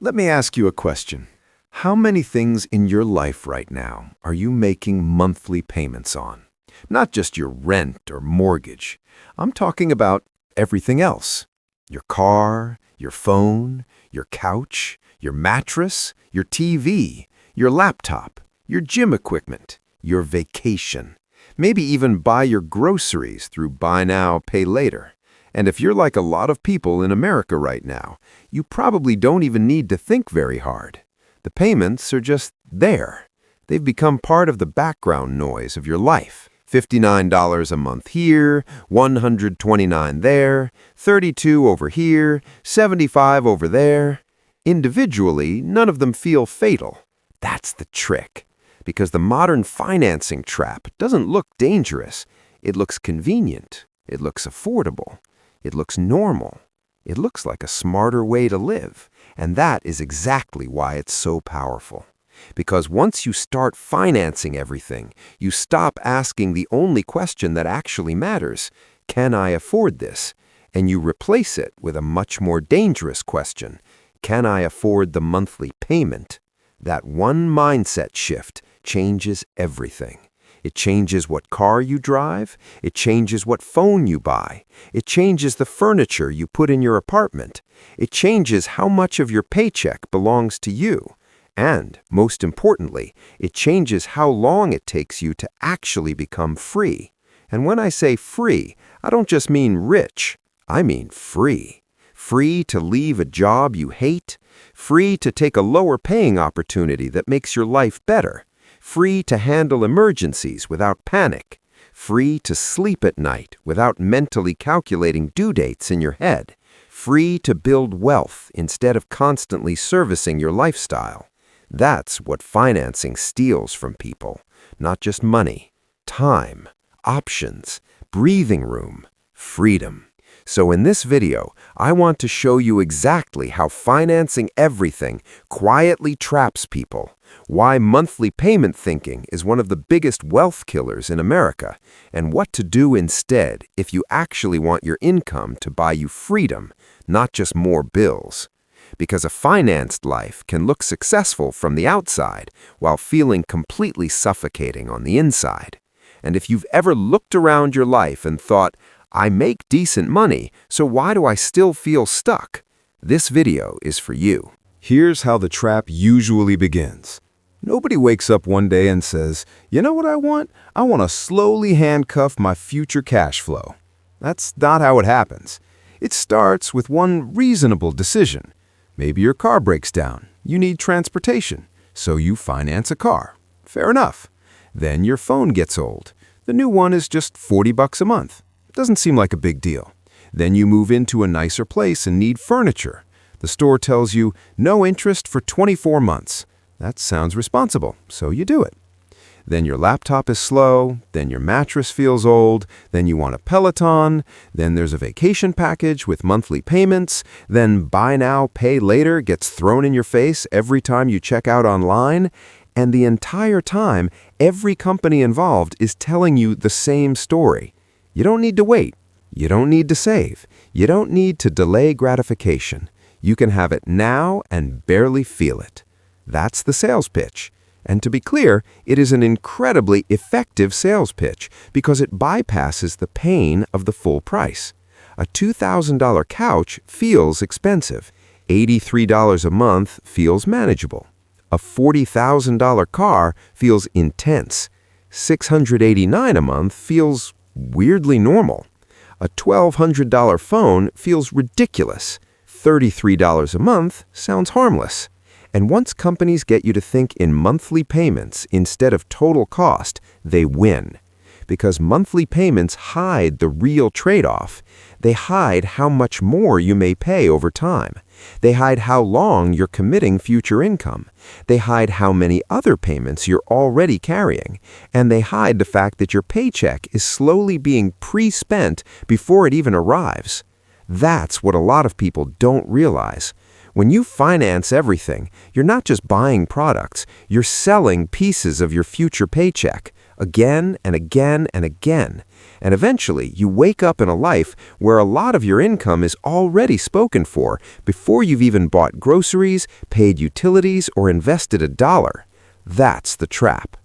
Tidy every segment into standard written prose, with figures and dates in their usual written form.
Let me ask you a question. How many things in your life right now are you making monthly payments on? Not just your rent or mortgage. I'm talking about everything else. Your car, your phone, your couch, your mattress, your TV, your laptop, your gym equipment, your vacation. Maybe even buy your groceries through buy now, pay later. And if you're like a lot of people in America right now, you probably don't even need to think very hard. The payments are just there. They've become part of the background noise of your life. $59 a month here, $129 there, $32 over here, $75 over there. Individually, none of them feel fatal. That's the trick. Because the modern financing trap doesn't look dangerous. It looks convenient. It looks affordable. It looks normal. It looks like a smarter way to live. And that is exactly why it's so powerful. Because once you start financing everything, you stop asking the only question that actually matters, can I afford this? And you replace it with a much more dangerous question, can I afford the monthly payment? That one mindset shift changes everything. It changes what car you drive. It changes what phone you buy. It changes the furniture you put in your apartment. It changes how much of your paycheck belongs to you. And, most importantly, it changes how long it takes you to actually become free. And when I say free, I don't just mean rich. I mean free. Free to leave a job you hate. Free to take a lower-paying opportunity that makes your life better. Free to handle emergencies without panic. Free to sleep at night without mentally calculating due dates in your head. Free to build wealth instead of constantly servicing your lifestyle. That's what financing steals from people. Not just money, time, options, breathing room, freedom. So in this video, I want to show you exactly how financing everything quietly traps people, why monthly payment thinking is one of the biggest wealth killers in America, and what to do instead if you actually want your income to buy you freedom, not just more bills. Because a financed life can look successful from the outside while feeling completely suffocating on the inside. And if you've ever looked around your life and thought, I make decent money, so why do I still feel stuck? This video is for you. Here's how the trap usually begins. Nobody wakes up one day and says, you know what I want? I want to slowly handcuff my future cash flow. That's not how it happens. It starts with one reasonable decision. Maybe your car breaks down. You need transportation, so you finance a car. Fair enough. Then your phone gets old. The new one is just $40 a month. Doesn't seem like a big deal. Then you move into a nicer place and need furniture. The store tells you no interest for 24 months. That sounds responsible, so you do it. Then your laptop is slow, then your mattress feels old, then you want a Peloton, then there's a vacation package with monthly payments, then buy now, pay later gets thrown in your face every time you check out online, and the entire time, every company involved is telling you the same story. You don't need to wait. You don't need to save. You don't need to delay gratification. You can have it now and barely feel it. That's the sales pitch. And to be clear, it is an incredibly effective sales pitch because it bypasses the pain of the full price. A $2,000 couch feels expensive. $83 a month feels manageable. A $40,000 car feels intense. $689 a month feels weirdly normal. A $1,200 phone feels ridiculous. $33 a month sounds harmless. And once companies get you to think in monthly payments instead of total cost, they win. Because monthly payments hide the real trade-off. They hide how much more you may pay over time. They hide how long you're committing future income. They hide how many other payments you're already carrying. And they hide the fact that your paycheck is slowly being pre-spent before it even arrives. That's what a lot of people don't realize. When you finance everything, you're not just buying products, you're selling pieces of your future paycheck, again and again and again. And eventually, you wake up in a life where a lot of your income is already spoken for before you've even bought groceries, paid utilities, or invested a dollar. That's the trap.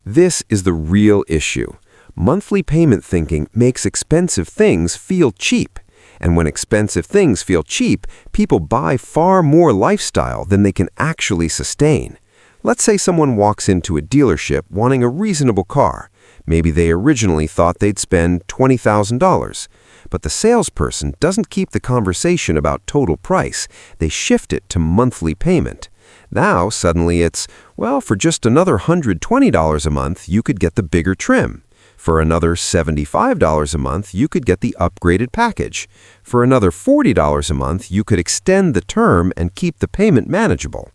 This is the real issue. Monthly payment thinking makes expensive things feel cheap. And when expensive things feel cheap, people buy far more lifestyle than they can actually sustain. Let's say someone walks into a dealership wanting a reasonable car. Maybe they originally thought they'd spend $20,000. But the salesperson doesn't keep the conversation about total price. They shift it to monthly payment. Now, suddenly it's, well, for just another $120 a month, you could get the bigger trim. For another $75 a month, you could get the upgraded package. For another $40 a month, you could extend the term and keep the payment manageable.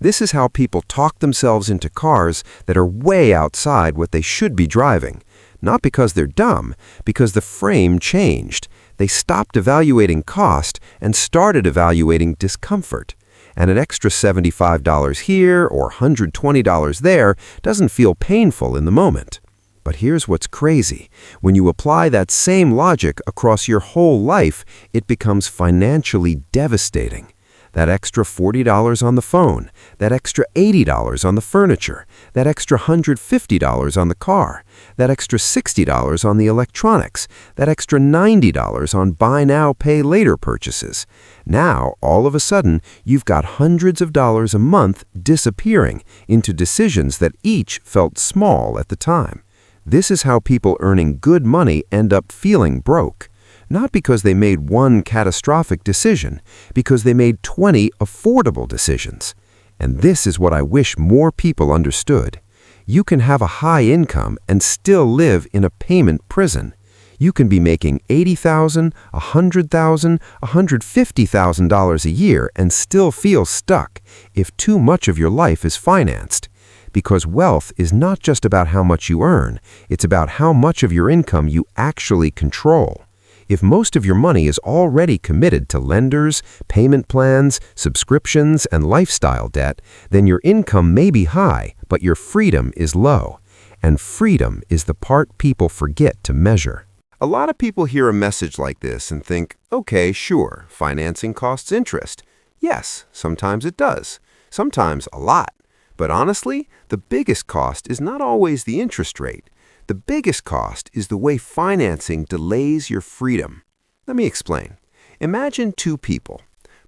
This is how people talk themselves into cars that are way outside what they should be driving. Not because they're dumb, because the frame changed. They stopped evaluating cost and started evaluating discomfort. And an extra $75 here or $120 there doesn't feel painful in the moment. But here's what's crazy. When you apply that same logic across your whole life, it becomes financially devastating. That extra $40 on the phone, that extra $80 on the furniture, that extra $150 on the car, that extra $60 on the electronics, that extra $90 on buy now, pay later purchases. Now, all of a sudden, you've got hundreds of dollars a month disappearing into decisions that each felt small at the time. This is how people earning good money end up feeling broke. Not because they made one catastrophic decision, because they made 20 affordable decisions. And this is what I wish more people understood. You can have a high income and still live in a payment prison. You can be making $80,000, $100,000, $150,000 a year and still feel stuck if too much of your life is financed. Because wealth is not just about how much you earn, it's about how much of your income you actually control. If most of your money is already committed to lenders, payment plans, subscriptions, and lifestyle debt, then your income may be high, but your freedom is low. And freedom is the part people forget to measure. A lot of people hear a message like this and think, okay, sure, financing costs interest. Yes, sometimes it does. Sometimes a lot. But honestly, the biggest cost is not always the interest rate. The biggest cost is the way financing delays your freedom. Let me explain. Imagine two people.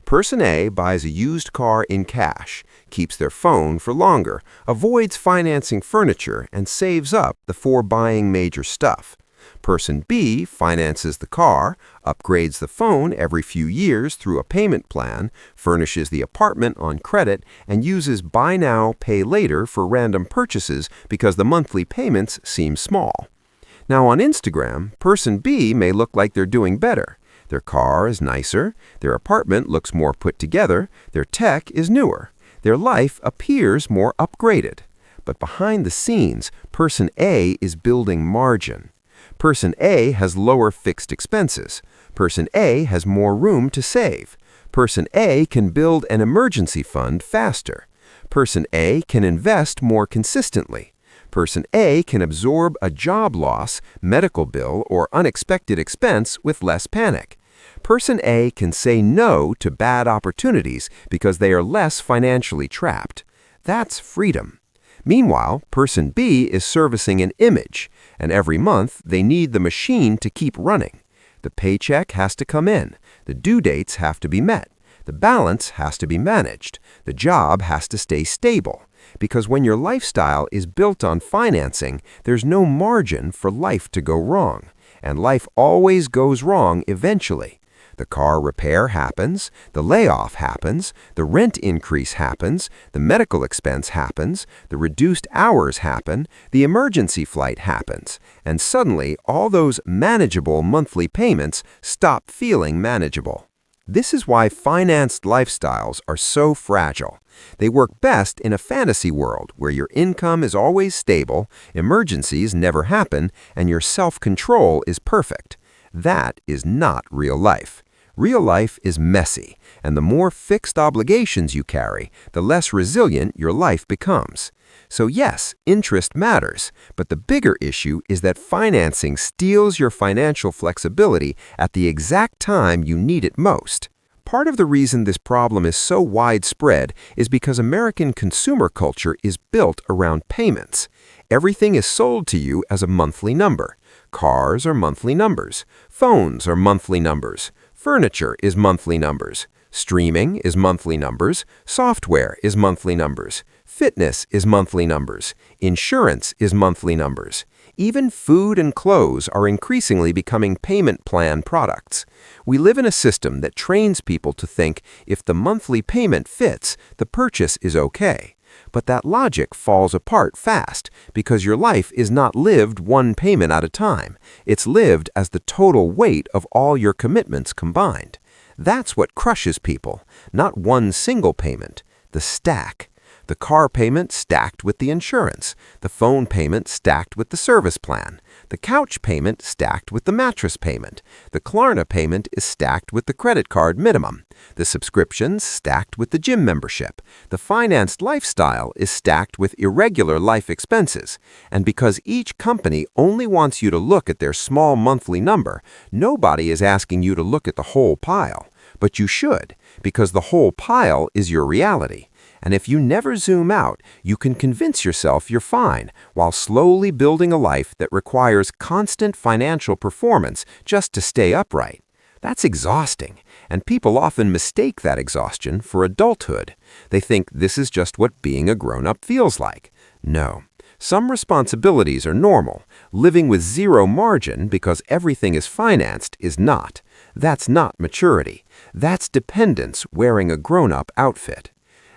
Person A buys a used car in cash, keeps their phone for longer, avoids financing furniture, and saves up before buying major stuff. Person B finances the car, upgrades the phone every few years through a payment plan, furnishes the apartment on credit, and uses buy now, pay later for random purchases because the monthly payments seem small. Now on Instagram, person B may look like they're doing better. Their car is nicer, their apartment looks more put together, their tech is newer, their life appears more upgraded. But behind the scenes, person A is building margin. Person A has lower fixed expenses. Person A has more room to save. Person A can build an emergency fund faster. Person A can invest more consistently. Person A can absorb a job loss, medical bill, or unexpected expense with less panic. Person A can say no to bad opportunities because they are less financially trapped. That's freedom. Meanwhile, person B is servicing an image, and every month they need the machine to keep running. The paycheck has to come in, the due dates have to be met, the balance has to be managed, the job has to stay stable. Because when your lifestyle is built on financing, there's no margin for life to go wrong, and life always goes wrong eventually. The car repair happens, the layoff happens, the rent increase happens, the medical expense happens, the reduced hours happen, the emergency flight happens, and suddenly all those manageable monthly payments stop feeling manageable. This is why financed lifestyles are so fragile. They work best in a fantasy world where your income is always stable, emergencies never happen, and your self-control is perfect. That is not real life. Real life is messy, and the more fixed obligations you carry, the less resilient your life becomes. So yes, interest matters, but the bigger issue is that financing steals your financial flexibility at the exact time you need it most. Part of the reason this problem is so widespread is because American consumer culture is built around payments. Everything is sold to you as a monthly number. Cars are monthly numbers. Phones are monthly numbers. Furniture is monthly numbers. Streaming is monthly numbers. Software is monthly numbers. Fitness is monthly numbers. Insurance is monthly numbers. Even food and clothes are increasingly becoming payment plan products. We live in a system that trains people to think if the monthly payment fits, the purchase is okay. But that logic falls apart fast because your life is not lived one payment at a time. It's lived as the total weight of all your commitments combined. That's what crushes people, not one single payment, the stack. The car payment stacked with the insurance, the phone payment stacked with the service plan, the couch payment stacked with the mattress payment, the Klarna payment is stacked with the credit card minimum, the subscriptions stacked with the gym membership, the financed lifestyle is stacked with irregular life expenses, and because each company only wants you to look at their small monthly number, nobody is asking you to look at the whole pile. But you should, because the whole pile is your reality. And if you never zoom out, you can convince yourself you're fine while slowly building a life that requires constant financial performance just to stay upright. That's exhausting, and people often mistake that exhaustion for adulthood. They think this is just what being a grown-up feels like. No. Some responsibilities are normal. Living with zero margin because everything is financed is not. That's not maturity. That's dependence wearing a grown-up outfit.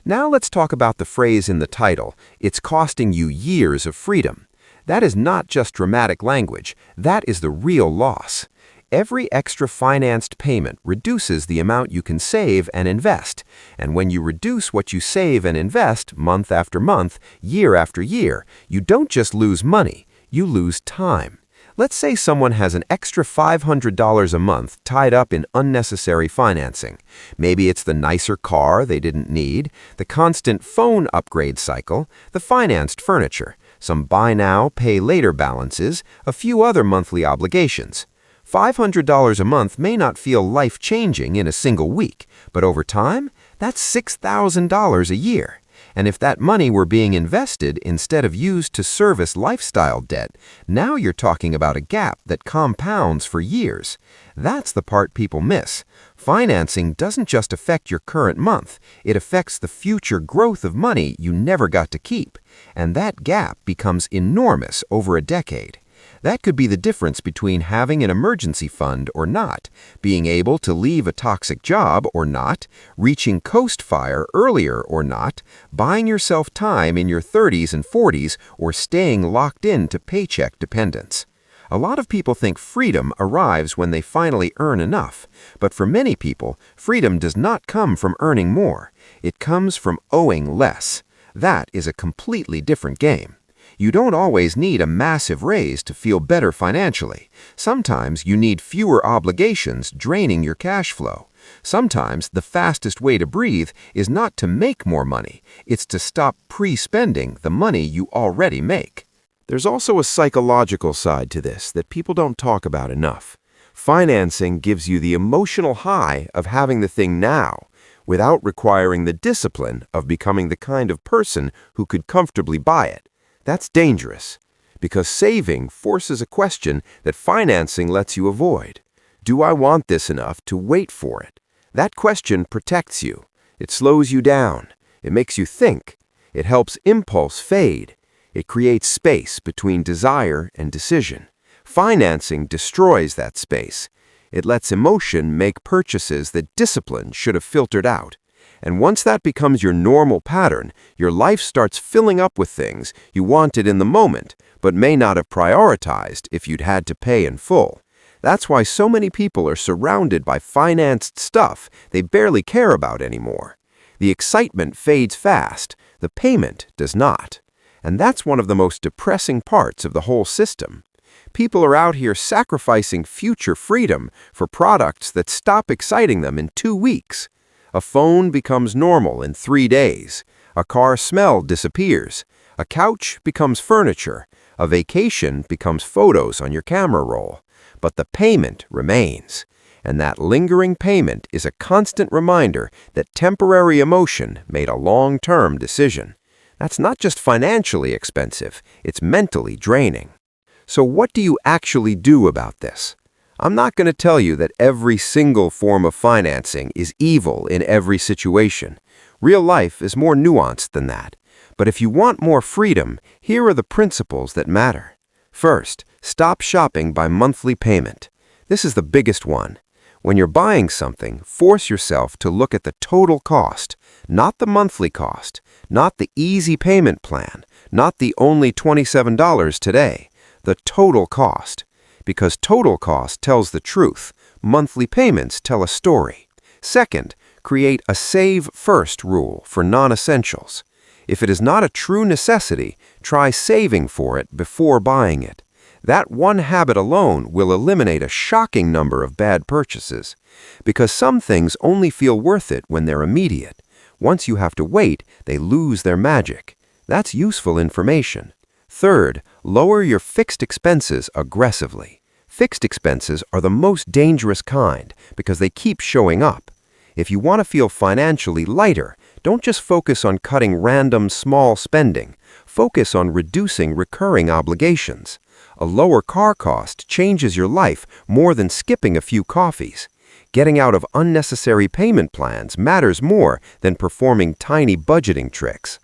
Now let's talk about the phrase in the title, "It's costing you years of freedom." That is not just dramatic language. That is the real loss. Every extra financed payment reduces the amount you can save and invest. And when you reduce what you save and invest month after month, year after year, you don't just lose money, you lose time. Let's say someone has an extra $500 a month tied up in unnecessary financing. Maybe it's the nicer car they didn't need, the constant phone upgrade cycle, the financed furniture, some buy now, pay later balances, a few other monthly obligations. $500 a month may not feel life-changing in a single week, but over time, that's $6,000 a year. And if that money were being invested instead of used to service lifestyle debt, now you're talking about a gap that compounds for years. That's the part people miss. Financing doesn't just affect your current month, it affects the future growth of money you never got to keep. And that gap becomes enormous over a decade. That could be the difference between having an emergency fund or not, being able to leave a toxic job or not, reaching coast fire earlier or not, buying yourself time in your 30s and 40s, or staying locked into paycheck dependence. A lot of people think freedom arrives when they finally earn enough, but for many people, freedom does not come from earning more. It comes from owing less. That is a completely different game. You don't always need a massive raise to feel better financially. Sometimes you need fewer obligations draining your cash flow. Sometimes the fastest way to breathe is not to make more money. It's to stop pre-spending the money you already make. There's also a psychological side to this that people don't talk about enough. Financing gives you the emotional high of having the thing now, without requiring the discipline of becoming the kind of person who could comfortably buy it. That's dangerous, because saving forces a question that financing lets you avoid. Do I want this enough to wait for it? That question protects you. It slows you down. It makes you think. It helps impulse fade. It creates space between desire and decision. Financing destroys that space. It lets emotion make purchases that discipline should have filtered out. And once that becomes your normal pattern, your life starts filling up with things you wanted in the moment, but may not have prioritized if you'd had to pay in full. That's why so many people are surrounded by financed stuff they barely care about anymore. The excitement fades fast, the payment does not. And that's one of the most depressing parts of the whole system. People are out here sacrificing future freedom for products that stop exciting them in 2 weeks. A phone becomes normal in 3 days. A car smell disappears. A couch becomes furniture. A vacation becomes photos on your camera roll. But the payment remains. And that lingering payment is a constant reminder that temporary emotion made a long-term decision. That's not just financially expensive, it's mentally draining. So what do you actually do about this? I'm not going to tell you that every single form of financing is evil in every situation. Real life is more nuanced than that. But if you want more freedom, here are the principles that matter. First, stop shopping by monthly payment. This is the biggest one. When you're buying something, force yourself to look at the total cost, not the monthly cost, not the easy payment plan, not the only $27 today, the total cost. Because total cost tells the truth, monthly payments tell a story. Second, create a save first rule for non-essentials. If it is not a true necessity, try saving for it before buying it. That one habit alone will eliminate a shocking number of bad purchases. Because some things only feel worth it when they're immediate. Once you have to wait, they lose their magic. That's useful information. Third, lower your fixed expenses aggressively. Fixed expenses are the most dangerous kind because they keep showing up. If you want to feel financially lighter, don't just focus on cutting random small spending. Focus on reducing recurring obligations. A lower car cost changes your life more than skipping a few coffees. Getting out of unnecessary payment plans matters more than performing tiny budgeting tricks.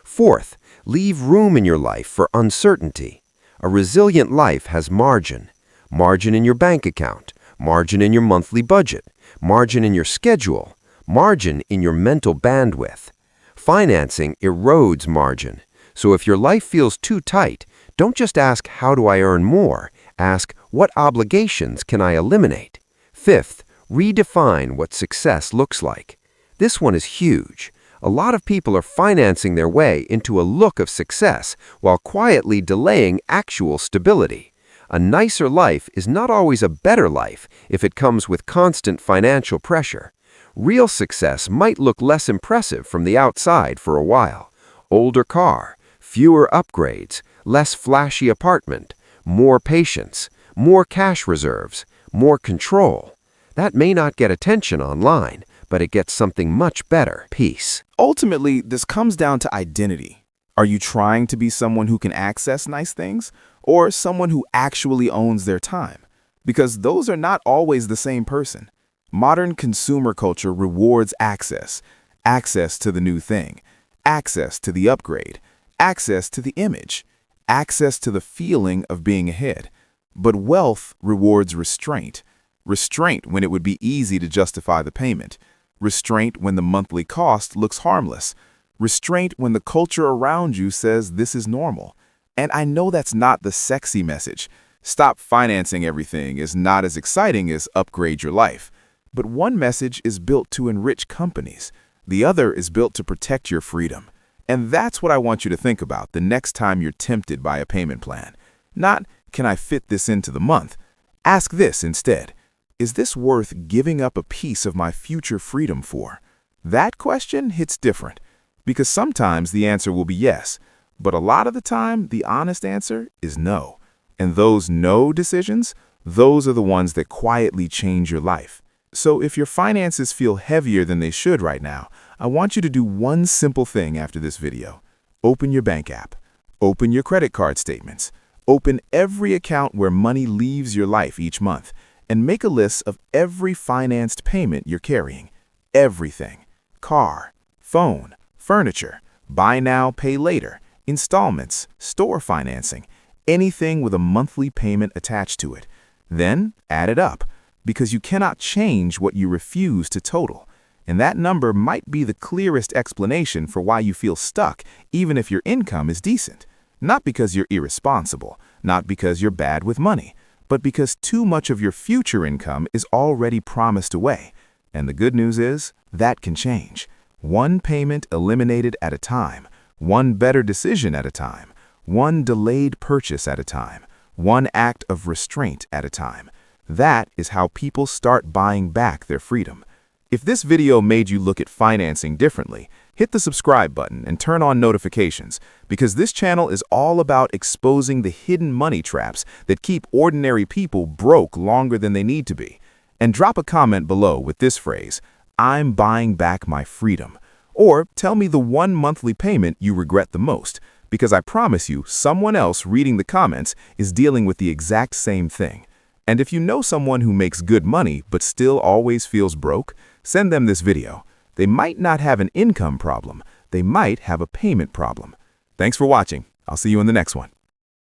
Fourth, leave room in your life for uncertainty. A resilient life has margin. Margin in your bank account, margin in your monthly budget, margin in your schedule, margin in your mental bandwidth. Financing erodes margin. So if your life feels too tight, don't just ask, how do I earn more? Ask, what obligations can I eliminate? Fifth, redefine what success looks like. This one is huge. A lot of people are financing their way into a look of success while quietly delaying actual stability. A nicer life is not always a better life if it comes with constant financial pressure. Real success might look less impressive from the outside for a while. Older car, fewer upgrades, less flashy apartment, more patience, more cash reserves, more control. That may not get attention online, but it gets something much better, peace. Ultimately, this comes down to identity. Are you trying to be someone who can access nice things, or someone who actually owns their time? Because those are not always the same person. Modern consumer culture rewards access. Access to the new thing. Access to the upgrade. Access to the image. Access to the feeling of being ahead. But wealth rewards restraint. Restraint when it would be easy to justify the payment. Restraint when the monthly cost looks harmless. Restraint when the culture around you says this is normal. And I know that's not the sexy message. Stop financing everything is not as exciting as upgrade your life. But one message is built to enrich companies. The other is built to protect your freedom. And that's what I want you to think about the next time you're tempted by a payment plan. Not, can I fit this into the month? Ask this instead. Is this worth giving up a piece of my future freedom for? That question hits different, because sometimes the answer will be yes, but a lot of the time the honest answer is no. And those no decisions, those are the ones that quietly change your life. So if your finances feel heavier than they should right now, I want you to do one simple thing after this video. Open your bank app. Open your credit card statements. Open every account where money leaves your life each month. And make a list of every financed payment you're carrying. Everything. Car, phone, furniture, buy now, pay later, installments, store financing, anything with a monthly payment attached to it. Then add it up, because you cannot change what you refuse to total. And that number might be the clearest explanation for why you feel stuck, even if your income is decent. Not because you're irresponsible, not because you're bad with money, but because too much of your future income is already promised away. And the good news is, that can change. One payment eliminated at a time, one better decision at a time, one delayed purchase at a time, one act of restraint at a time. That is how people start buying back their freedom. If this video made you look at financing differently, hit the subscribe button and turn on notifications, because this channel is all about exposing the hidden money traps that keep ordinary people broke longer than they need to be. And drop a comment below with this phrase, "I'm buying back my freedom." Or tell me the one monthly payment you regret the most, because I promise you someone else reading the comments is dealing with the exact same thing. And if you know someone who makes good money but still always feels broke, send them this video. They might not have an income problem, they might have a payment problem. Thanks for watching. I'll see you in the next one.